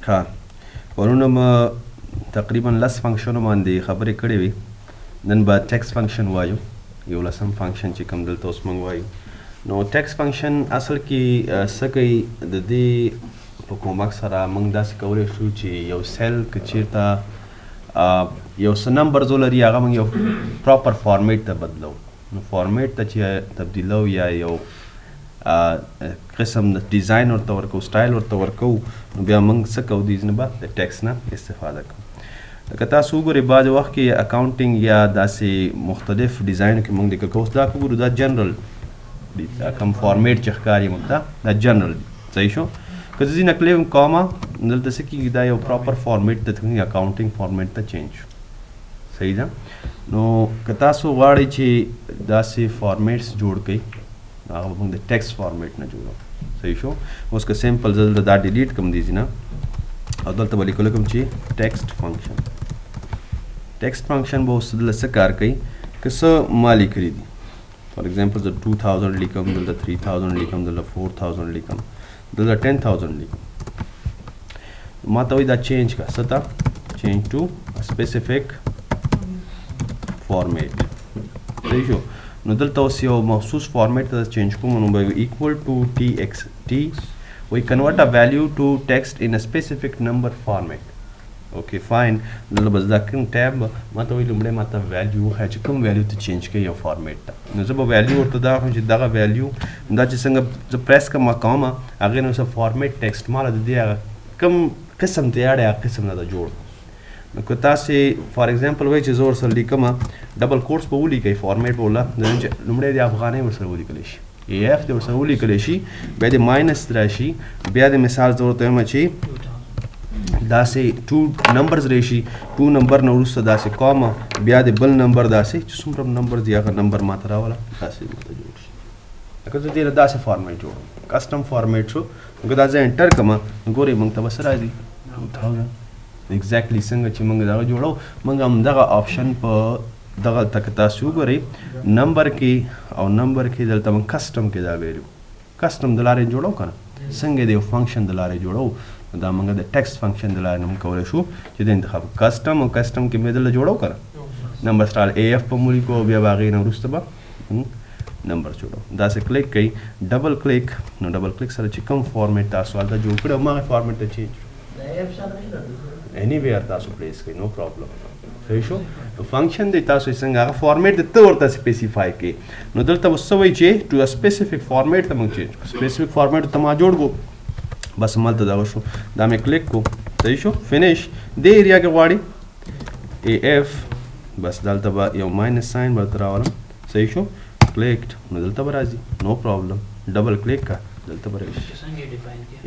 ها پرونه ما تقریبا لس فنکشنو باندې خبرې کړې وي نن به ټیکس فنکشن وایو یو لسم فنکشن چې کوم دلته اوس موږ وایو نو ټیکس فنکشن اصل کې څه کوي د دې په کومک سره موږ داسې کولی شو چې یو سیل که چیرته یو څه نمبرز ولري هغه موږ یو پراپر فارمیټ ته بدلو نو فارمیټ ته چې تبدیلو یا یو قسم د ډیزاین ورته ورکو سټایل ورته ورکو نو بیا موږ څه کوو دیز نه به د ټیکس نه استفاده کوو لکه تاسو وګورئ بعضې وخت کې اکاونټینګ یا داسې مختلف ډیزاینو کې موږ لیکل کوو دا وګورو دا جنرل دی دا کوم فارمیټ چې ښکاري موږ ته دا جنرل دی صحیح شو که زه ځینه کلیم کومه دلته څه کېږي دا یو پراپر فارمیټ د اکاونټینګ فارمیټ ته چینج شو صحیح ده نو که تاسو غواړئ چې داسې فارمیټس جوړ کړئ هغه به موږ د ټیکسټ فارمیټ نه جوړو صحیح شو اوس که سمپل زه دلته دا ډیلیټ کوم دیځي نه او دلته به لیکلی کوم چې ټیکسټ فنکشن ټیکسټ فنکشن به اوس دلته څه کار کوي که څه ما لیکلي دي فار ایگزامپل زه 2000 لیکم دلته 3000 لیکم دلته 4000 لیکم دلته 10000 لیکم ما ته وایي دا چینج کا څه ته چینج ټو سپیسیفیک فارمیټ صحیح شو نو دلته اوس یو مخصوص فارمیټ ته چینج کوم نو به ایکول ټو ټي ایکس ټي وی کنورټ ا ویلیو ټو ټیکسټ ان ا سپیسیفیک نمبر فارمیټ اوکې فاین دلته بس دا کوم ټیب ما ته وایي لومړی ما ته ویلیو وښایه چې کوم ویلیو ته چینج کوي یو فارمیټ ته نو زه به ویلیو ورته دا واخلم چې دغه ویلیو دا چې څنګه زه پریس کوم کومه هغې نه څه فارمیټ ټیکسټ ماله د دې هغه کوم قسم ته یاړی هغه قسم نه ده جوړ نو که تاسې فار ایگزامپل وایي چې زه ورسره لیکم ډبل کوټس به ولیکئ فارمیټ به وله لومړی د افغانۍ ورسره ولیکلی شي ای اف دې ورسره ولیکلی شي بیا د ماینس راشي بیا د مثال زه ورته وایم چې داسې ټو نمبرز راشي ټو نمبر نه وروسته داسې کومه بیا د بل نمبر داسې چې څومره نمبر دی هغه نمبر ماته راوله داسې ماته جوړ شي لکه زه دې له داسې فارمیټ جوړوم کسټم فارمیټ شو نو که دا زه انټر کړم نو ګورئ موږ ته به څه راځي ایگزیکټلی څنګه چې موږ دغه جوړو موږ همدغه آپشن په دغه ته که تاسو وګورئ نمبر کې او نمبر کې دلته موږ کسټم کې دا ویلو کسټم د لارې جوړو که نه څنګه د یو فنکشن د لارې جوړو دا موږ د ټیکسټ فنکشن د لارې نه موږ کولی شو چې د انتخاب کسټم او کسټم کې مې دلته جوړو که نه نمبر سټایل ای اف په مو لیکو بیا به هغې نه وروسته به نمبر جوړو داسې کلیک کوئ ډبل کلیک نو ډبل کلیک سره چې کوم فارمیټ تاسو هلته جوړ کړی هماغې فارمیټ ته چینج anywhere تاسو پلیس کوئ نو پرابلم صحیح شو فنکشن دی تاسو څنګه هغه فارمیټ د ته ورته سپیسیفای کړئ نو دلته اوس څه وایي چې ټو ا سپیسیفیک فارمیټ ته موږ چینج کړو سپیسیفیک فارمیټ ته ما جوړ کړو بس همالته دغه شو دا مې کلیک کړو صحیح شو فینش دې ایریا کې غواړي ای اف بس دلته به یو ماینس ساین به درته راولم صحیح شو کلیکډ نو دلته به راځي نو پرابلم ډبل کلیک کا دلته به راشي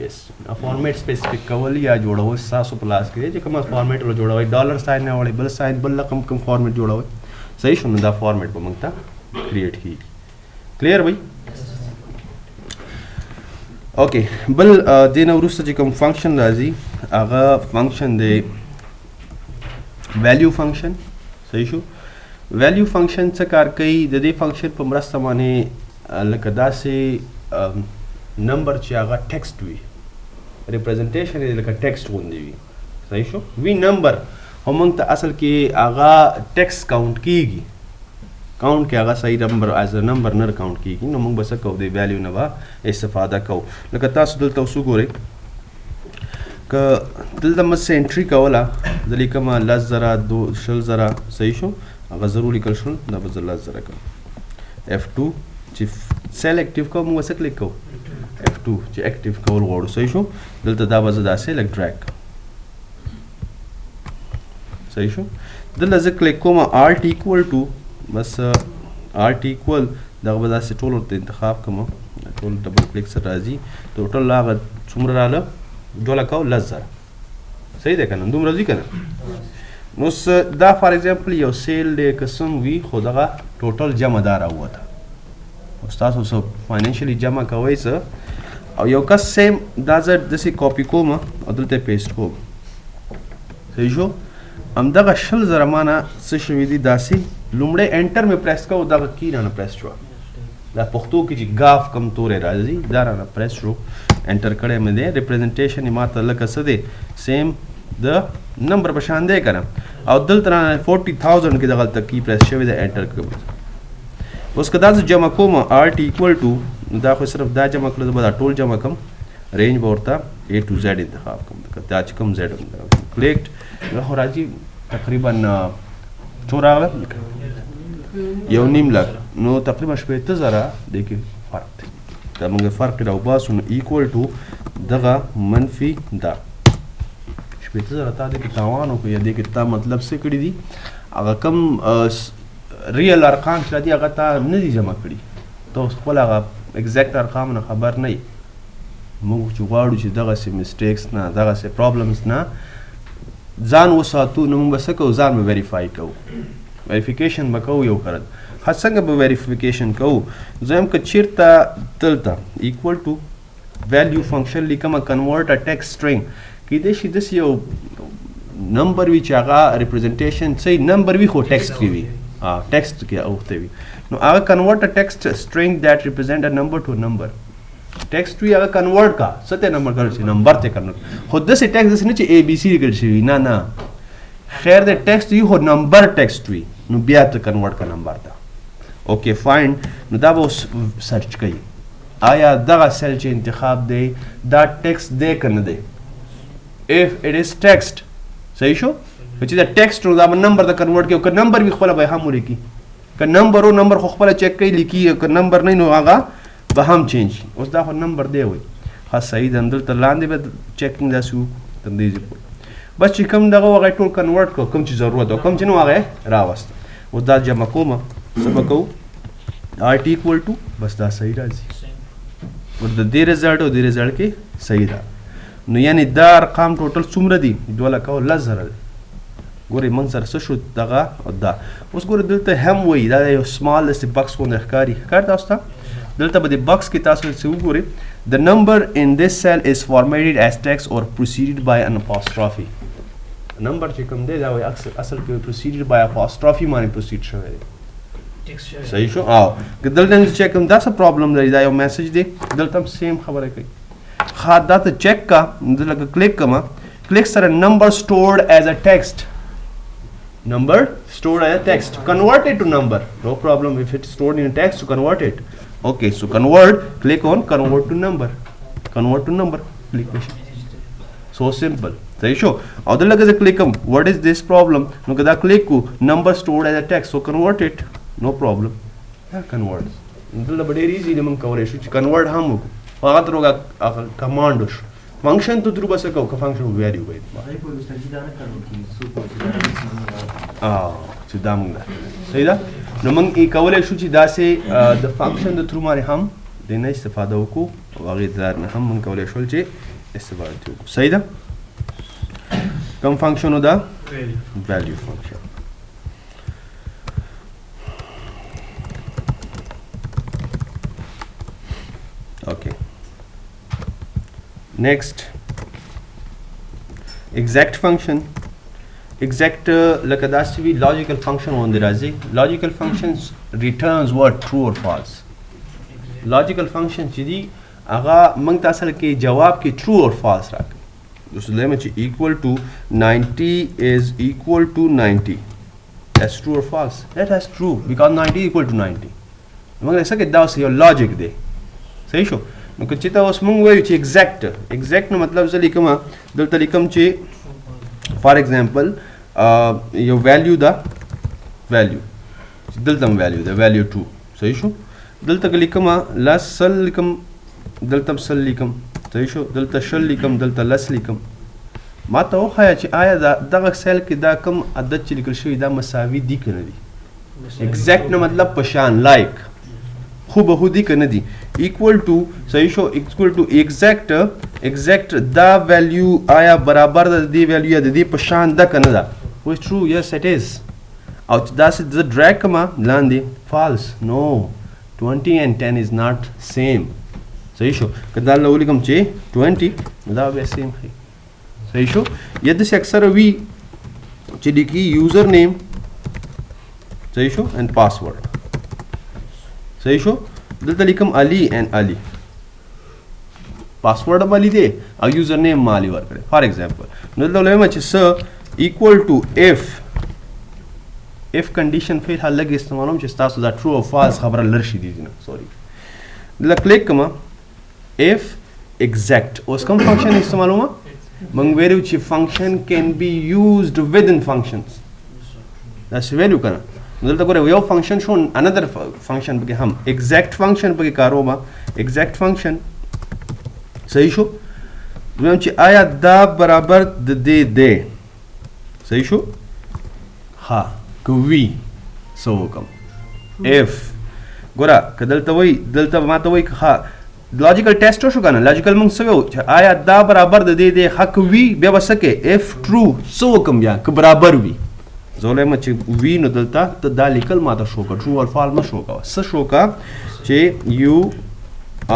یس فارمیټ سپیسیفیک کول یا جوړول ستاسو په لاس کې دی چې کومه فارمیټ ول جوړوئ ډالر ساین نه وړئ بل ساین بل رقم کوم فارمیټ جوړوئ صحیح شو نو دا فارمیټ به موږ ته کریټ کیږي کلیر وایي اوکې بل دې نه وروسته چې کوم فنکشن راځي هغه فنکشن دی ویلیو فنکشن صحیح شو ویلیو فنکشن څه کار کوي د دې فنکشن په مرسته باندې لکه داسې نمبر چې هغه ټیکسټ وي ریپرزنټیشن یې لکه ټیکسټ غوندې وي صحیح شو وي نمبر خو موږ ته اصل کې هغه ټیکسټ کاونټ کیږي کاونټ کې هغه صحیح نمبر ایز ا نمبر نه کاونټ کیږي نو موږ به څه کوو د ویلیو نه به استفاده کوو لکه تاسو دلته اوس وګورئ که دلته مې څه انټري کوله زه لیکم 10,000 20,000 صحیح شو هغه زر ولیکل شول دا به زه 10,000 کوم F2 چې سیل اکټیو کوم موږ څه کلیک کوو F2 چې اکټیو کول غواړو صحیح شو دلته دا به زه داسې لږ ډریګ صحیح شو دلته زه کلیک کوم Alt equal to بس Alt equal دغه به داسې ټول ورته انتخاب کوم ټول ډبل کلیک سره راځي ټوټل هغه څومره راله جوړه کوو 10,000 صحیح دی که نه دومره ځي که نه نو دا فار ایگزامپل یو سیل دی قسم وي خو دغه ټوټل جمع دا راووته اوس تاسو څه فاینانشلی جمع کوئ څه او یو کس سیم دا زه داسې کاپي کوم او دلته پیسټ کوم صحیح شو همدغه 10,000 مانه څه شوي دي داسې لومړی انټر مې پریس کوو دغه کی رانه پریس شوه دا پښتو کې چې ګاف کم تورې راځي دا رانه پریس شو انټر کړی مې دی ریپرزنټیشن یې ماته لکه څه دی سیم د نمبر په شان دی که نه او دلته رانه 40,000 کې دغلته کی پریس شوی دی انټر کوم اوس که دا زه جمع کوم آرټ ایکول ټو دا خو صرف دا جمع کړه زه به دا ټول جمع کړم رینج به ورته A to Z انتخاب کوم دا چې کوم زیډ کلیکټ دا خو راځي تقریبا څو راغله 1.5 لک نو تقریبا 80,000 دی کې فرق دی دا موږ فرق راوباسو نو ایکول ټو دغه منفي دا 80,000 تا دې کې تاوان وکړو یا دې کې تا مطلب څه کړي دي هغه کم ریل ارقام چې دي هغه تا نه دي جمع کړي ته اوس خپل هغه اګزیکټ ارقام نه خبر نه یې موږ چې غواړو چې دغسې مسټیکس نه دغسې پرابلمس نه ځان وساتو نو موږ به څه کوو ځان به ویریفای کوو ویریفیکیشن به کوو یو کرد څنګه به ویریفیکیشن کوو زم که چیرته دلته ایکول ټو ویلیو فنکشن لیکمه کنورټ ا ټیکسټ سټرینګ کیدای شي داسې یو نمبر وي چې هغه ریپرزنټیشن صحیح نمبر وي خو ټیکسټ کې وي ټیکسټ کې اوښتی وي نو هغه کنورټ ا ټیکسټ سټرینګ دیٹ ریپرزینټ ا نمبر ټو نمبر ټیکسټ وي هغه کنورټ کا څه ته نمبر کړل شي نمبر ته کنورټ خو داسې ټیکسټ داسې نه چې A B C لیکل شوي نه نه خیر د ټیکسټ وي خو نمبر ټیکسټ وي نو بیا ته کنورټ کا نمبر ته اوکې فاین نو دا به اوس سرچ کوي آیا دغه سیل چې انتخاب دی دا ټیکسټ دی که نه دی if it is text صحیح شو چې دا ټیکسټ نو دا به نمبر ته کنورټ کوي که نمبر وي خپله به هم ولیکي که نمبر و نمبر خو خپله چیک کوي لیکي که نمبر نه نو هغه به هم چینج شي اوس دا خو نمبر دی وایي ښه صحیح ده دلته لاندې به چیکنګ داسې وکړو تر دې ځای پورې بس چې کوم دغه و هغه ټول کنورټ کړو کوم چې ضرورت او کوم چې نو هغه یې راوسته اوس دا جمع کومه څه به کوو آرټ ایکول ټو بس دا صحیح راځي ور د دې رزلټ او دې رزلټ کې صحیح ده نو یعنې دا ارقام ټوټل څومره دي 2,10,000 دی ګورئ موږ سره څه شو دغه او دا اوس ګورئ دلته هم وایي دا یو سمال داسې بکس غوندې ښکاري ښکاري تاسو ته دلته به د بکس کې تاسو څه وګورئ the number in this cell is formatted as text or preceded by an apostrophe نمبر چې کوم دی دا وایي اصل کې preceded by apostrophe باندې proceed شوی دی صحیح شو او که دلته هم چیک کوم دا څه پرابلم لري دا یو میسج دی دلته هم سیم خبره کوي ښه دا ته چیک کا دلته کلیک کومه کلیک سره number stored as a text number stored as a text convert it to number no problem if it's stored in a text to convert it okay so convert click on convert to number click so simple صحیح شو او دلته که زه کلیک کوم what is this problem نو که دا کلیک کو number stored as a text so convert it no problem دا convert دلته به ډېر ایزي موږ کولی شو چې convert هم وکړو هغه تر هغه کمانډ وشو فنکشن ته درو بس کوو که فنکشن ویلیو وایي چې دا موږ صحیح ده نو موږ یې کولی شو چې داسې د فنکشن د ترو باندې هم د نه استفاده وکړو او هغې د نه هم موږ کولی شول چې استفاده ترې وکړو صحیح ده کوم فنکشن و دا ویلیو فنکشن okay next exact function exact like that's to be logical function on the razi logical functions returns what true or false logical function چې دی هغه موږ ته اصل کې جواب کې true or false راکړي دوس لمه چې equal to 90 is equal to 90 that's true or false that has true because 90 is equal to 90 موږ څه کې دا اوس یو logic دی صحیح شو نو که چې ته اوس موږ وایو چې exact نو مطلب زه لیکم دلته لیکم چې فار ایگزامپل یو ویلیو ده ویلیو دلته هم ویلیو ده ویلیو 2 صحیح شو دلته که لیکم لس سل لیکم دلته هم سل لیکم صحیح شو دلته شل لیکم دلته لس لیکم ما ته وښایه چې آیا دغه سیل کې دا کوم عدد چې لیکل شوي دا مساوي دي که نه دي exact نو مطلب په شان لایک خو به خو دي که نه دي equal to صحیح شو equal to exact دا ویلیو آیا برابر ده د دې ویلیو یا د دې په شان ده که نه ده which true yes it is او چې داسې زه ډریګ کړمه لاندې false no 20 and 10 is not same صحیح شو که دا له ولیکم چې 20 دا به سیم ښي صحیح شو یا داسې اکثره وي چې لیکي یوزر نیم صحیح شو and password صحیح شو دلته لیکم علي and علي पासवर्ड माली दे और user name माली वर करे for example मतलब लेमा च equal to if condition फिर हल लगे इस्तेमालों च तासु दा true or false खबर लर्शी दी ना सॉरी ला क्लिक कमा if exact उसका फंक्शन इस्तेमालों मा मंगवेरु च function can be used within functions that's value करना मतलब तो करे वो function shown another function बगे हम exact function बगे कारो मा exact function सही शो मतलब च आया दा बराबर दे सही शो हाँ कवी सो कम if गोरा कदलता वही दलता माता वही हाँ लॉजिकल टेस्ट हो शुका ना लॉजिकल मंग सगो आया दा बराबर दे हक वी बेवसके if true सो कम या क बराबर वी जोले मच वी न दलता तो दा लिकल माता शो का ट्रू और फॉल्स में शो का स शो का चे you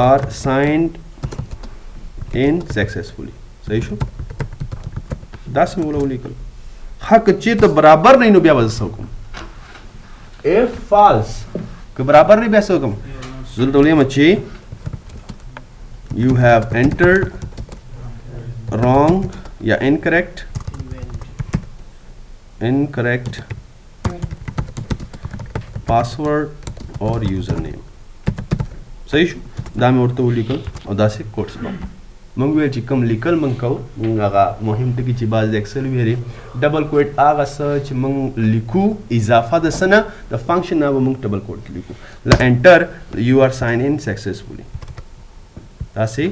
are signed in successfully सही शो 10 में बोला लिकल हक चे तो बराबर नहीं नो ब्यावज सकुम if false के बराबर नहीं ब्या सकुम जुल तोलिए मच्छी you have entered wrong या incorrect password or username सही शो दामे उड़ते वो लिकल और दासे कोट्स पाओ मंगवे चिकम लिकल मंगकाउ मंगागा मुहिम तकी चिबाज एक्सेल वेरी डबल कोट आगा सर्च मंग लिखू इजाफा दसना द फंक्शन ना वो मंग डबल कोट लिखू ला enter you are sign in successfully तासे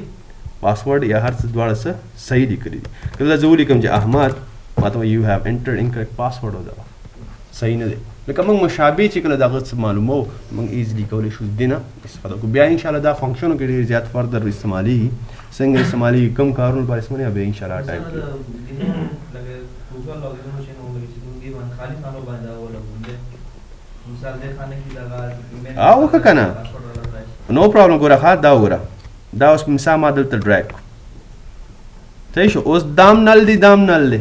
पासवर्ड या हर द्वारा से सही लिखरी कला जरूरी कम जे अहमद मातो you have entered incorrect password हो दा सही न दे लेकिन मंग मुशाबे चिकला दागत से मालूम हो मंग इजीली कवले शुद्ध देना इस्तेमाल को बया इंशाल्लाह दा फंक्शन के लिए ज्यादा फर्दर इस्तेमाली संगे इस्तेमाली कम कारून पर इसमें अबे इंशाल्लाह टाइम लगे गूगल लॉगिन मशीन हो गई जिंदगी वन खाली खानो बांधा वो लोग मिसाल दे खाने की जगह आओ का कना नो प्रॉब्लम गोरा खा दा उस मिसा मादल त ड्रैग सही शो उस दाम नल दे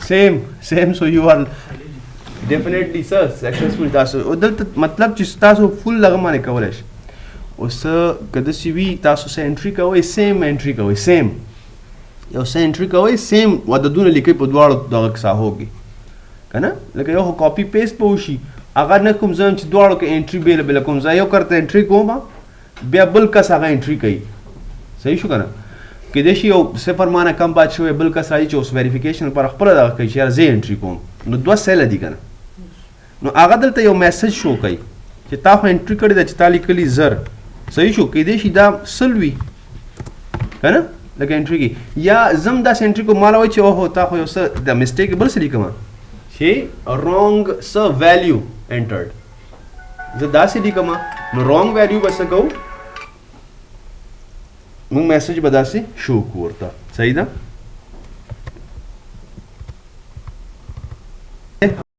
सेम so you are definitely sure successful तासो उदल मतलब चिस्ता सो फुल लगा माने कवलेश उस कदसी भी तासो से एंट्री का वो सेम एंट्री का वो सेम यो से एंट्री का वो सेम वददुन लिखे पदवाड़ दगक सा होगी कना लेकिन यो कॉपी पेस्ट पोशी अगर न कुम जन द्वाड़ के एंट्री बेल कुम जायो करते एंट्री को बा बेबल का सागा एंट्री कई सही शो कना कि देशी यो सिफर माना कम बात शो बेबल का साई चोस वेरिफिकेशन पर खपर दा कई शेयर जे एंट्री को नो दो सेल दी कना नो आगा दलते यो मैसेज शो कई कि ता एंट्री कड़ी दा चिता लिखली जर सही शो कि देशी दा सलवी है ना लगे एंट्री की या जम दा एंट्री को माला वचे ओ होता हो स द मिस्टेक बल से लिखमा छे रॉन्ग स वैल्यू एंटर्ड ज दा से लिखमा नो रॉन्ग वैल्यू बस को मंग मैसेज बदा से शो करता सही ना